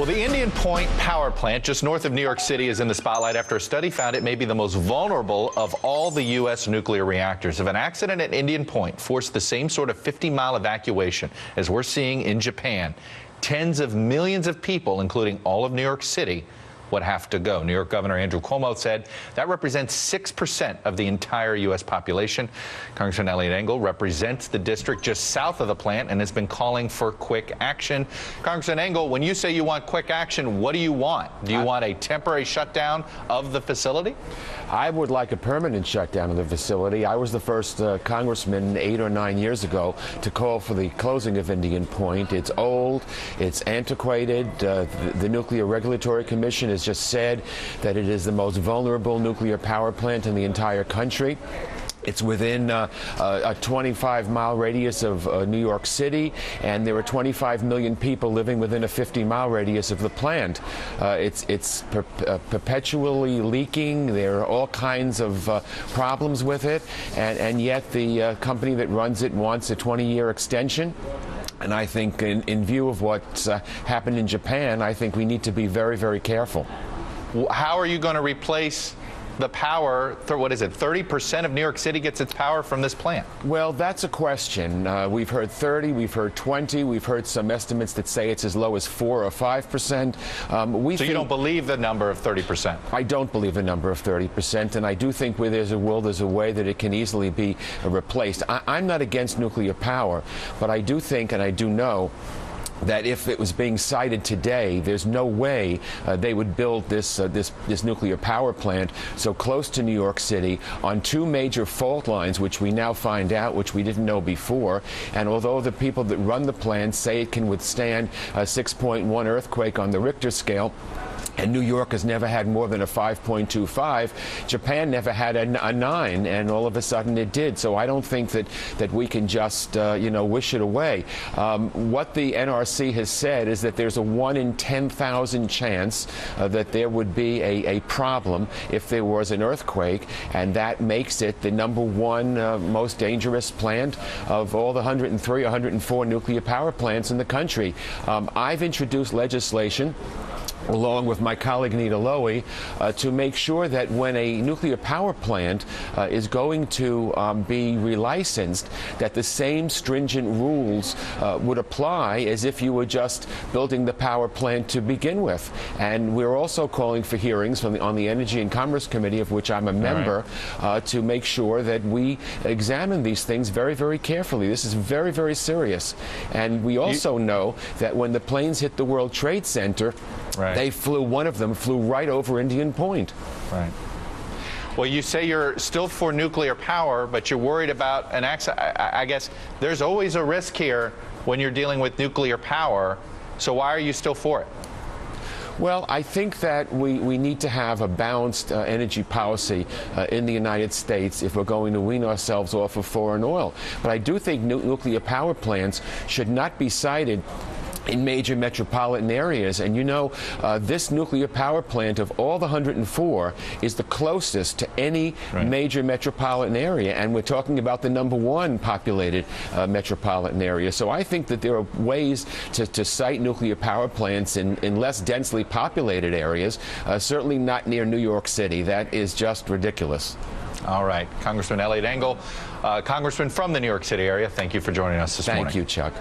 Well, the Indian Point power plant just north of New York City is in the spotlight after a study found it may be the most vulnerable of all the U.S. nuclear reactors. If an accident at Indian Point forced the same sort of 50-mile evacuation as we're seeing in Japan, tens of millions of people, including all of New York City, would have to go. New York Governor Andrew Cuomo said that represents 6% of the entire U.S. population. Congressman Eliot Engel represents the district just south of the plant and has been calling for quick action. Congressman Engel, when you say you want quick action, what do you want? Do you want a temporary shutdown of the facility? I would like a permanent shutdown of the facility. I was the first congressman 8 or 9 years ago to call for the closing of Indian Point. It's old, it's antiquated. The Nuclear Regulatory Commission has just said that it is the most vulnerable nuclear power plant in the entire country. It's within a 25-mile radius of New York City, and there are 25 million people living within a 50-mile radius of the plant. It's perpetually leaking. There are all kinds of problems with it, and yet the company that runs it wants a 20-year extension. And I think in view of what's happened in Japan, I think we need to be very, very careful. How are you going to replace the power? What is it? 30% of New York City gets its power from this plant. Well, that's a question. We've heard 30, we've heard 20, we've heard some estimates that say it's as low as 4 or 5%. So you don't believe the number of 30%? I don't believe the number of 30%, and I do think where there's a will, there's a way that it can easily be replaced. I'm not against nuclear power, but I do think, and I do know, that if it was being cited today, there's no way they would build this nuclear power plant so close to New York City on 2 major fault lines, which we now find out, which we didn't know before. And although the people that run the plant say it can withstand a 6.1 earthquake on the Richter scale, and New York has never had more than a 5.25. Japan never had a 9, and all of a sudden it did. So I don't think that we can just wish it away. What the NRC has said is that there's a 1 in 10,000 chance that there would be a problem if there was an earthquake, and that makes it the #1 most dangerous plant of all the 103 or 104 nuclear power plants in the country. I've introduced legislation, along with my colleague Nita Lowy, to make sure that when a nuclear power plant is going to be relicensed, that the same stringent rules would apply as if you were just building the power plant to begin with. And we're also calling for hearings on the Energy and Commerce Committee, of which I'm a member, to make sure that we examine these things very, very carefully. This is very, very serious. And we also know that when the planes hit the World Trade Center, one of them flew right over Indian Point. Right. Well, you say you're still for nuclear power, but you're worried about an accident. I guess there's always a risk here when you're dealing with nuclear power. So why are you still for it? Well, I think that we need to have a balanced energy policy in the United States if we're going to wean ourselves off of foreign oil. But I do think nuclear power plants should not be sited in major metropolitan areas. And this nuclear power plant of all the 104 is the closest to any major metropolitan area, and we're talking about the #1 populated metropolitan area. So I think that there are ways to site nuclear power plants in less densely populated areas, certainly not near New York City. That is just ridiculous. All right. Congressman Eliot Engel, congressman from the New York City area, thank you for joining us this morning. Thank you, Chuck.